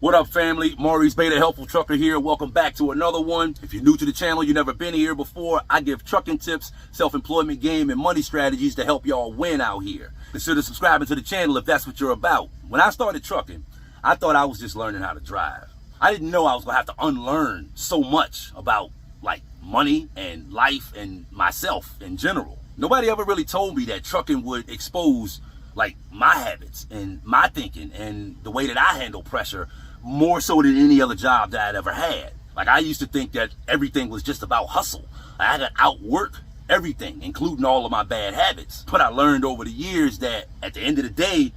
What up, family? Maurice Beta, Helpful Trucker here. Welcome back to another one. If you're new to the channel, you've never been here before, I give trucking tips, self-employment game, and money strategies to help y'all win out here. Consider subscribing to the channel if that's what you're about. When I started trucking, I thought I was just learning how to drive. I didn't know I was gonna have to unlearn so much about like money and life and myself in general. Nobody ever really told me that trucking would expose like my habits and my thinking and the way that I handle pressure more so than any other job that I'd ever had. Like, I used to think that everything was just about hustle. I had to outwork everything, including all of my bad habits. But I learned over the years that at the end of the day,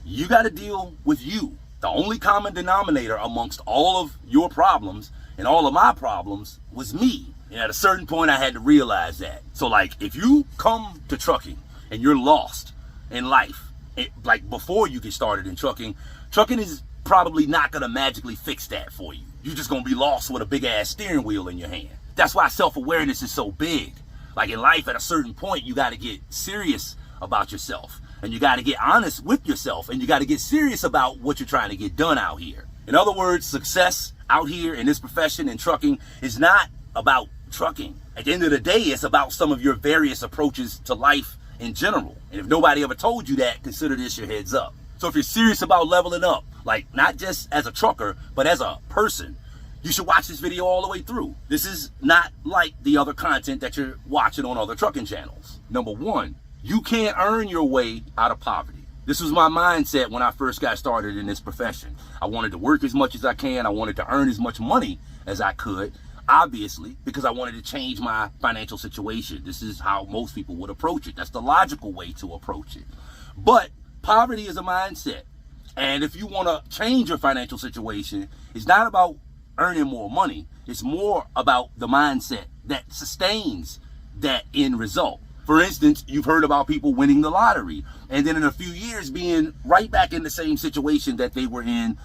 you got to deal with you. The only common denominator amongst all of your problems and all of my problems was me. And at a certain point, I had to realize that. So like, if you come to trucking and you're lost in life, like before you get started in trucking is probably not gonna magically fix that for you. You're just gonna be lost with a big ass steering wheel in your hand. That's why self-awareness is so big. Like in life, at a certain point, you gotta get serious about yourself, and you gotta get honest with yourself, and you gotta get serious about what you're trying to get done out here. In other words, success out here in this profession in trucking is not about trucking. At the end of the day, it's about some of your various approaches to life in general. And if nobody ever told you that, consider this your heads up. So if you're serious about leveling up, like not just as a trucker, but as a person, you should watch this video all the way through. This is not like the other content that you're watching on other trucking channels. Number one, you can't earn your way out of poverty. This was my mindset when I first got started in this profession. I wanted to work as much as I can. I wanted to earn as much money as I could, obviously, because I wanted to change my financial situation. This is how most people would approach it. That's the logical way to approach it. But poverty is a mindset. And if you want to change your financial situation, it's not about earning more money. It's more about the mindset that sustains that end result. For instance, you've heard about people winning the lottery and then in a few years being right back in the same situation that they were in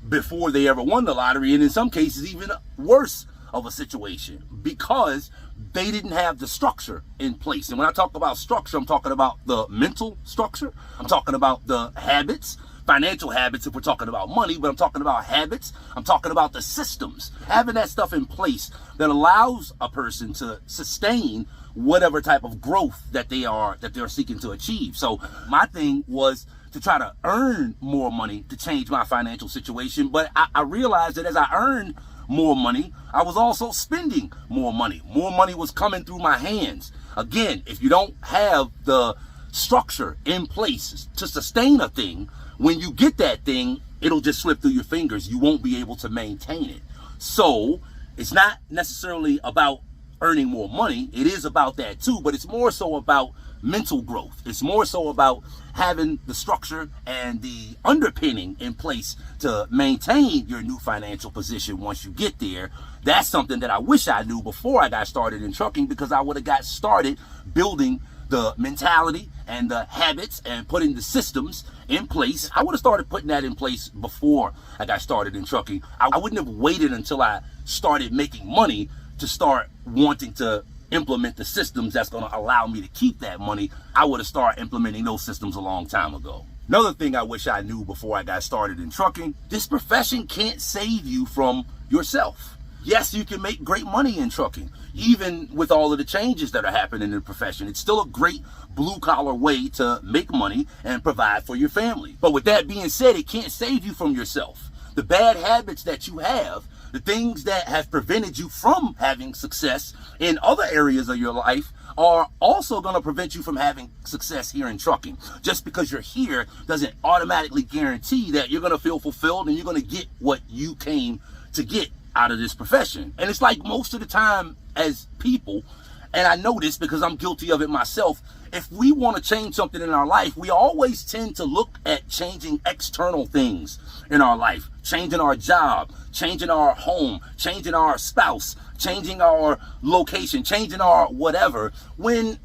before they ever won the lottery, and in some cases even worse of a situation because they didn't have the structure in place. And when I talk about structure, I'm talking about the mental structure. I'm talking about the habits, financial habits if we're talking about money, but I'm talking about habits. I'm talking about the systems, having that stuff in place that allows a person to sustain whatever type of growth that they're seeking to achieve. So my thing was to try to earn more money to change my financial situation. But I realized that as I earned more money, I was also spending more money. More money was coming through my hands. Again, if you don't have the structure in place to sustain a thing, when you get that thing, it'll just slip through your fingers. You won't be able to maintain it. So it's not necessarily about earning more money. It is about that too, but it's more so about mental growth. It's more so about having the structure and the underpinning in place to maintain your new financial position once you get there. That's something that I wish I knew before I got started in trucking, because I would have got started building the mentality and the habits and putting the systems in place. I would have started putting that in place before I got started in trucking. I wouldn't have waited until I started making money to start wanting to implement the systems that's going to allow me to keep that money. I would have started implementing those systems a long time ago. Another thing I wish I knew before I got started in trucking, this profession can't save you from yourself. Yes, you can make great money in trucking, even with all of the changes that are happening in the profession. It's still a great blue-collar way to make money and provide for your family. But with that being said, it can't save you from yourself. The bad habits that you have, the things that have prevented you from having success in other areas of your life, are also going to prevent you from having success here in trucking. Just because you're here doesn't automatically guarantee that you're going to feel fulfilled and you're going to get what you came to get out of this profession. And it's like most of the time as people, and I know this because I'm guilty of it myself, if we want to change something in our life, we always tend to look at changing external things in our life, changing our job, changing our home, changing our spouse, changing our location, changing our whatever, when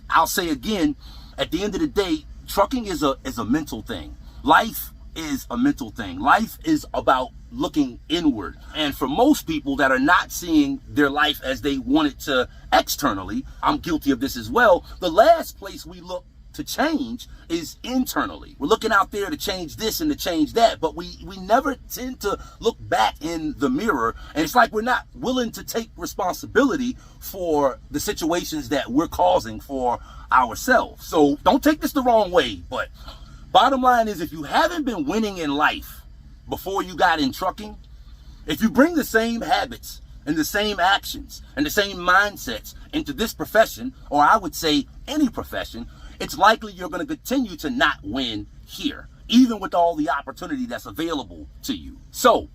I'll say again, at the end of the day, trucking is a mental thing. Life is a mental thing. Life is about looking inward. And for most people that are not seeing their life as they want it to externally, I'm guilty of this as well, the last place we look to change is internally. We're looking out there to change this and to change that, but we never tend to look back in the mirror, and it's like we're not willing to take responsibility for the situations that we're causing for ourselves. So don't take this the wrong way, but bottom line is, if you haven't been winning in life before you got in trucking, if you bring the same habits and the same actions and the same mindsets into this profession, or I would say any profession, it's likely you're going to continue to not win here, even with all the opportunity that's available to you. So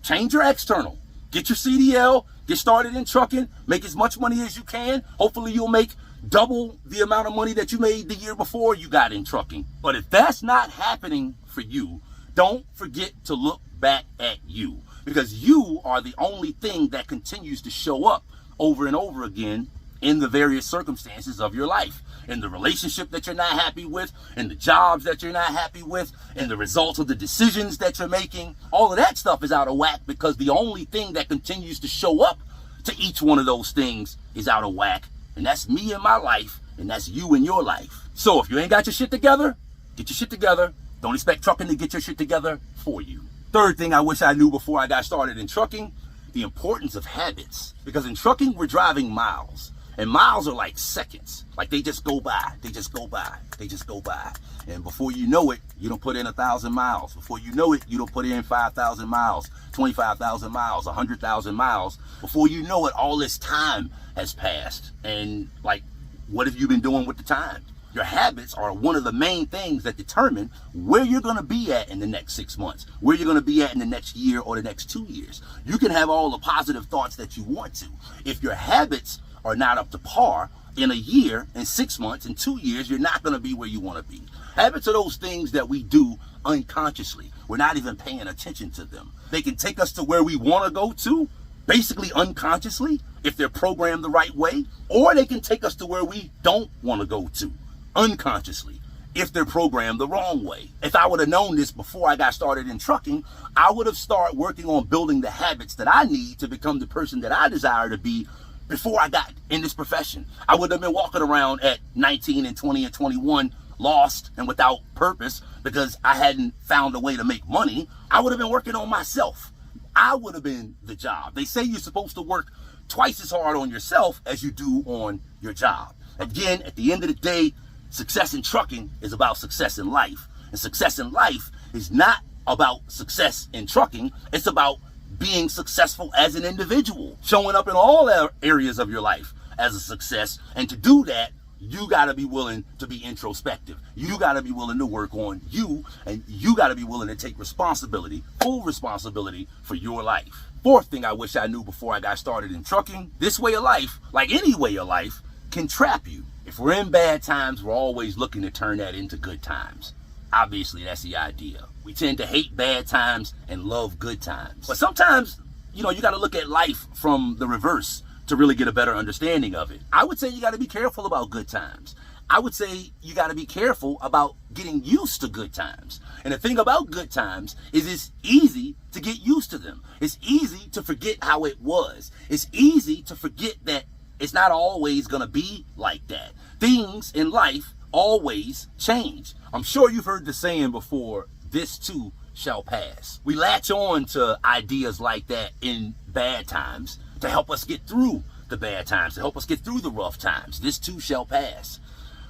change your external, get your CDL, get started in trucking, make as much money as you can. Hopefully you'll make double the amount of money that you made the year before you got in trucking. But if that's not happening for you, don't forget to look back at you, because you are the only thing that continues to show up over and over again in the various circumstances of your life, in the relationship that you're not happy with, in the jobs that you're not happy with, in the results of the decisions that you're making. All of that stuff is out of whack because the only thing that continues to show up to each one of those things is out of whack, and that's me in my life, and that's you in your life. So if you ain't got your shit together, get your shit together. Don't expect trucking to get your shit together for you. Third thing I wish I knew before I got started in trucking, the importance of habits. Because in trucking, we're driving miles. And miles are like seconds. Like they just go by, they just go by, they just go by. And before you know it, you don't put in 1,000 miles. Before you know it, you don't put in 5,000 miles, 25,000 miles, 100,000 miles. Before you know it, all this time has passed. And like, what have you been doing with the time? Your habits are one of the main things that determine where you're going to be at in the next 6 months, where you're going to be at in the next year or the next 2 years. You can have all the positive thoughts that you want to. If your habits are not up to par, in a year, in 6 months, in 2 years, you're not going to be where you want to be. Habits are those things that we do unconsciously. We're not even paying attention to them. They can take us to where we want to go to, basically unconsciously, if they're programmed the right way, or they can take us to where we don't want to go to, unconsciously, if they're programmed the wrong way. If I would have known this before I got started in trucking, I would have started working on building the habits that I need to become the person that I desire to be before I got in this profession. I would have been walking around at 19 and 20 and 21 lost and without purpose because I hadn't found a way to make money. I would have been working on myself. I would have been the job. They say you're supposed to work twice as hard on yourself as you do on your job. Again, at the end of the day, success in trucking is about success in life. And success in life is not about success in trucking. It's about being successful as an individual, showing up in all areas of your life as a success. And to do that, you got to be willing to be introspective. You got to be willing to work on you, and you got to be willing to take responsibility, full responsibility for your life. Fourth thing I wish I knew before I got started in trucking, this way of life, like any way of life, can trap you. If we're in bad times, we're always looking to turn that into good times. Obviously, that's the idea. We tend to hate bad times and love good times. But sometimes, you got to look at life from the reverse to really get a better understanding of it. I would say you got to be careful about good times. I would say you got to be careful about getting used to good times. And the thing about good times is it's easy to get used to them. It's easy to forget how it was. It's easy to forget that it's not always going to be like that. Things in life always change. I'm sure you've heard the saying before, this too shall pass. We latch on to ideas like that in bad times to help us get through the bad times, to help us get through the rough times. This too shall pass.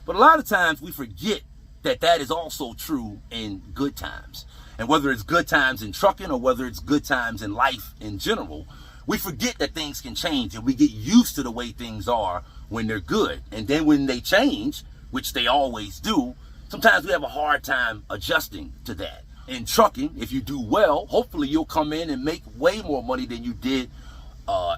But a lot of times we forget that that is also true in good times. And whether it's good times in trucking or whether it's good times in life in general, we forget that things can change and we get used to the way things are when they're good. And then when they change, which they always do, sometimes we have a hard time adjusting to that. In trucking, if you do well, hopefully you'll come in and make way more money than you did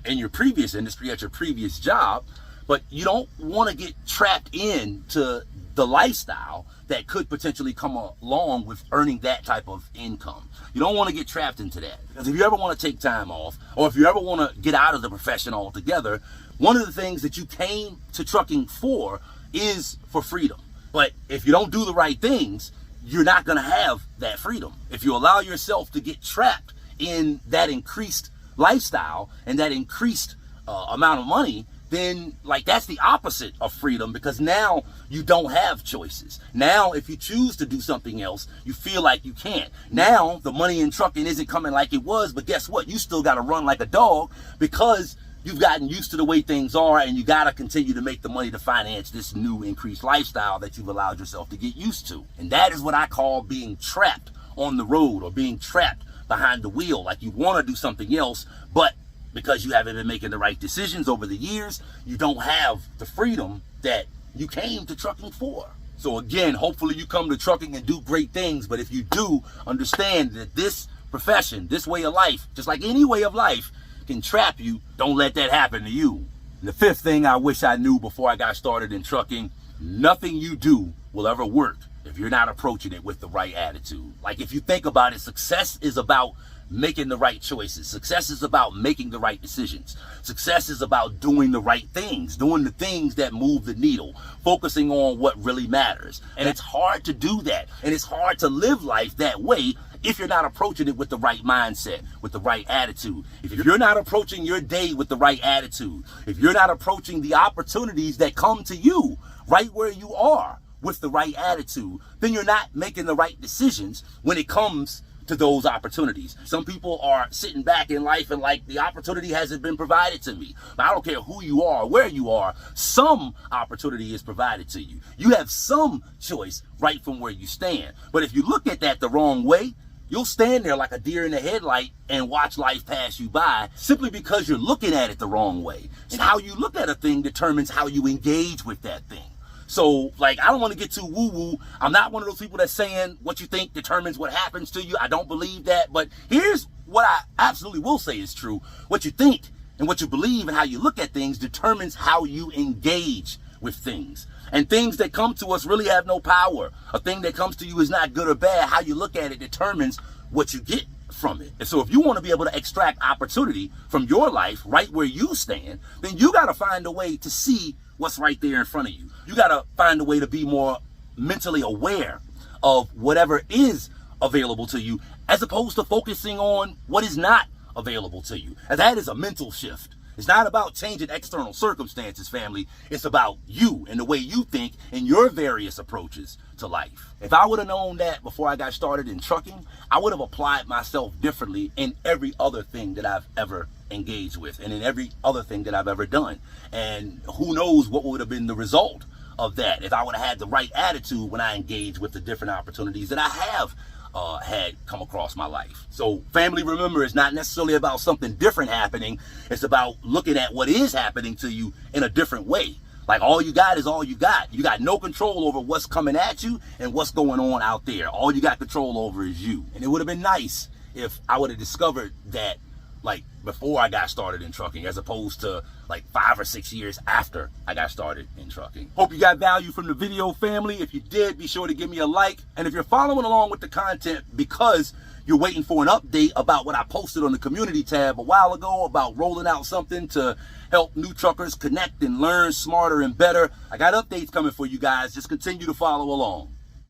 in your previous industry at your previous job. But you don't want to get trapped into the lifestyle that could potentially come along with earning that type of income. You don't want to get trapped into that. Because if you ever want to take time off, or if you ever want to get out of the profession altogether, one of the things that you came to trucking for is for freedom. But if you don't do the right things, you're not going to have that freedom. If you allow yourself to get trapped in that increased lifestyle and that increased amount of money, then like that's the opposite of freedom, because now you don't have choices. Now, if you choose to do something else, you feel like you can't. Now, the money in trucking isn't coming like it was, but guess what? You still got to run like a dog because you've gotten used to the way things are, and you got to continue to make the money to finance this new increased lifestyle that you've allowed yourself to get used to. And that is what I call being trapped on the road, or being trapped behind the wheel. Like you want to do something else, but because you haven't been making the right decisions over the years, you don't have the freedom that you came to trucking for. So again, hopefully you come to trucking and do great things, but if you do, understand that this profession, this way of life, just like any way of life, can trap you. Don't let that happen to you. And the fifth thing I wish I knew before I got started in trucking: nothing you do will ever work if you're not approaching it with the right attitude. Like if you think about it, success is about making the right choices. Success is about making the right decisions. Success is about doing the right things, doing the things that move the needle, focusing on what really matters. And it's hard to do that. And it's hard to live life that way if you're not approaching it with the right mindset, with the right attitude. If you're not approaching your day with the right attitude, if you're not approaching the opportunities that come to you right where you are with the right attitude, then you're not making the right decisions when it comes to those opportunities. Some people are sitting back in life and like, the opportunity hasn't been provided to me. But I don't care who you are, where you are, some opportunity is provided to you. You have some choice right from where you stand. But if you look at that the wrong way, you'll stand there like a deer in the headlight and watch life pass you by, simply because you're looking at it the wrong way. And how you look at a thing determines how you engage with that thing. So, like, I don't want to get too woo-woo. I'm not one of those people that's saying what you think determines what happens to you. I don't believe that. But here's what I absolutely will say is true. What you think and what you believe and how you look at things determines how you engage with things. And things that come to us really have no power. A thing that comes to you is not good or bad. How you look at it determines what you get from it. And so if you want to be able to extract opportunity from your life right where you stand, then you got to find a way to see what's right there in front of you. You got to find a way to be more mentally aware of whatever is available to you, as opposed to focusing on what is not available to you. And that is a mental shift. It's not about changing external circumstances, family. It's about you and the way you think and your various approaches to life. If I would have known that before I got started in trucking, I would have applied myself differently in every other thing that I've ever engaged with and in every other thing that I've ever done. And who knows what would have been the result of that if I would have had the right attitude when I engaged with the different opportunities that I have had come across my life. So family, remember, it's not necessarily about something different happening. It's about looking at what is happening to you in a different way. Like, all you got is all you got. You got no control over what's coming at you and what's going on out there. All you got control over is you. And it would have been nice if I would have discovered that like before I got started in trucking, as opposed to like 5 or 6 years after I got started in trucking. Hope you got value from the video, family. If you did, be sure to give me a like. And if you're following along with the content because you're waiting for an update about what I posted on the community tab a while ago about rolling out something to help new truckers connect and learn smarter and better, I got updates coming for you guys. Just continue to follow along.